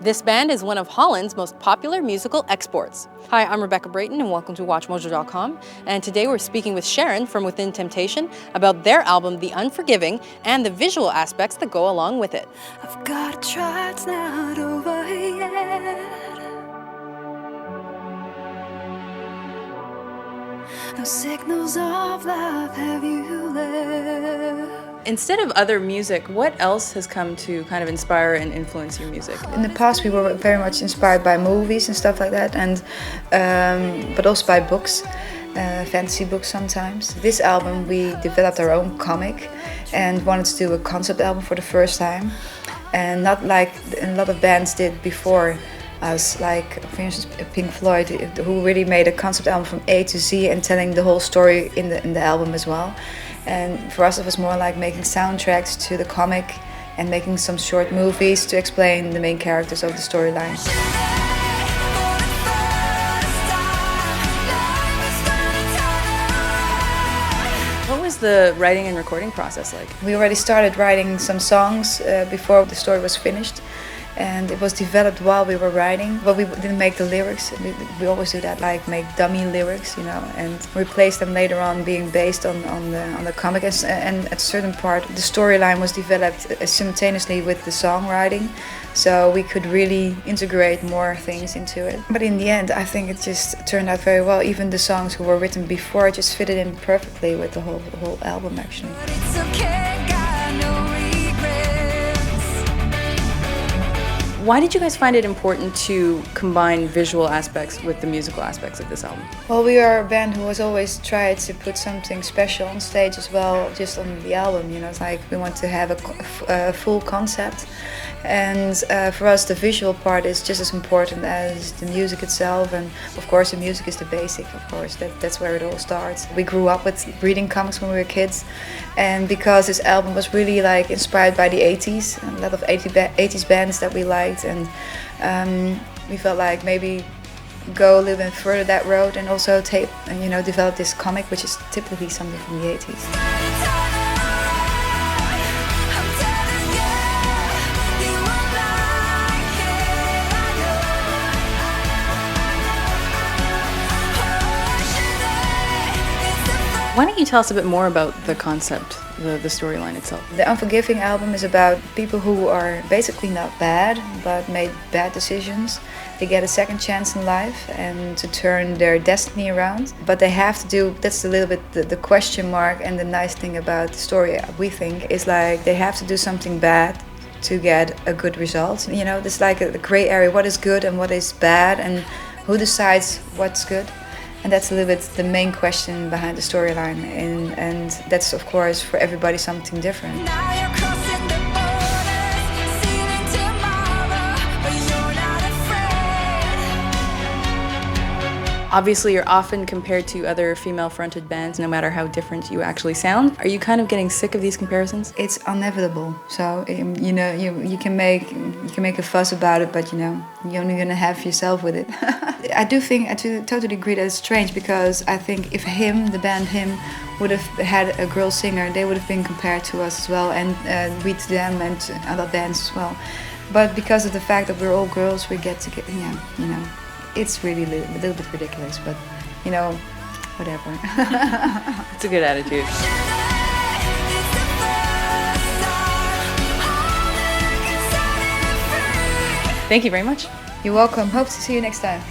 This band is one of Holland's most popular musical exports. Hi, I'm Rebecca Brayton and welcome to WatchMojo.com. And today we're speaking with Sharon from Within Temptation about their album, The Unforgiving, and the visual aspects that go along with it. I've got a try, it's not over yet. No signals of love have you left. Instead of other music, what else has come to kind of inspire and influence your music? In the past, we were very much inspired by movies and stuff like that, and but also by books, fantasy books sometimes. This album, we developed our own comic and wanted to do a concept album for the first time, and not like a lot of bands did before us, like for instance Pink Floyd, who really made a concept album from A to Z and telling the whole story in the album as well. And for us it was more like making soundtracks to the comic and making some short movies to explain the main characters of the storyline. What was the writing and recording process like? We already started writing some songs before the story was finished, and it was developed while we were writing, but we didn't make the lyrics. We always do that, like make dummy lyrics, you know, and replace them later on being based on the comic. And at a certain part, the storyline was developed simultaneously with the songwriting, so we could really integrate more things into it. But in the end, I think it just turned out very well. Even the songs who were written before just fitted in perfectly with the whole album, actually. But it's okay, got no regrets. Why did you guys find it important to combine visual aspects with the musical aspects of this album? Well, we are a band who has always tried to put something special on stage as well, just on the album. You know, it's like we want to have a full concept. And for us, the visual part is just as important as the music itself. And of course, the music is the basic, of course. That's where it all starts. We grew up with reading comics when we were kids. And because this album was really like inspired by the 80s, a lot of 80s bands that we liked. And we felt like maybe go a little bit further that road and also develop this comic, which is typically something from the 80s. Why don't you tell us a bit more about the concept, the storyline itself? The Unforgiving album is about people who are basically not bad, but made bad decisions. They get a second chance in life and to turn their destiny around. But they have to do, that's a little bit the question mark, and the nice thing about the story, we think, is like they have to do something bad to get a good result. You know, there's like a gray area, what is good and what is bad, and who decides what's good. And that's a little bit the main question behind the storyline, and that's of course for everybody something different. Now you're crossing the borders, seeing tomorrow, but you're not afraid. Obviously, you're often compared to other female-fronted bands, no matter how different you actually sound. Are you kind of getting sick of these comparisons? It's inevitable. So you know, you can make a fuss about it, but you know, you're only gonna have yourself with it. I totally agree that it's strange, because I think if the band Him, would have had a girl singer, they would have been compared to us as well, and we to them and to other bands as well. But because of the fact that we're all girls, we get, yeah, you know, it's really a little bit ridiculous, but you know, whatever. It's a good attitude. Thank you very much. You're welcome. Hope to see you next time.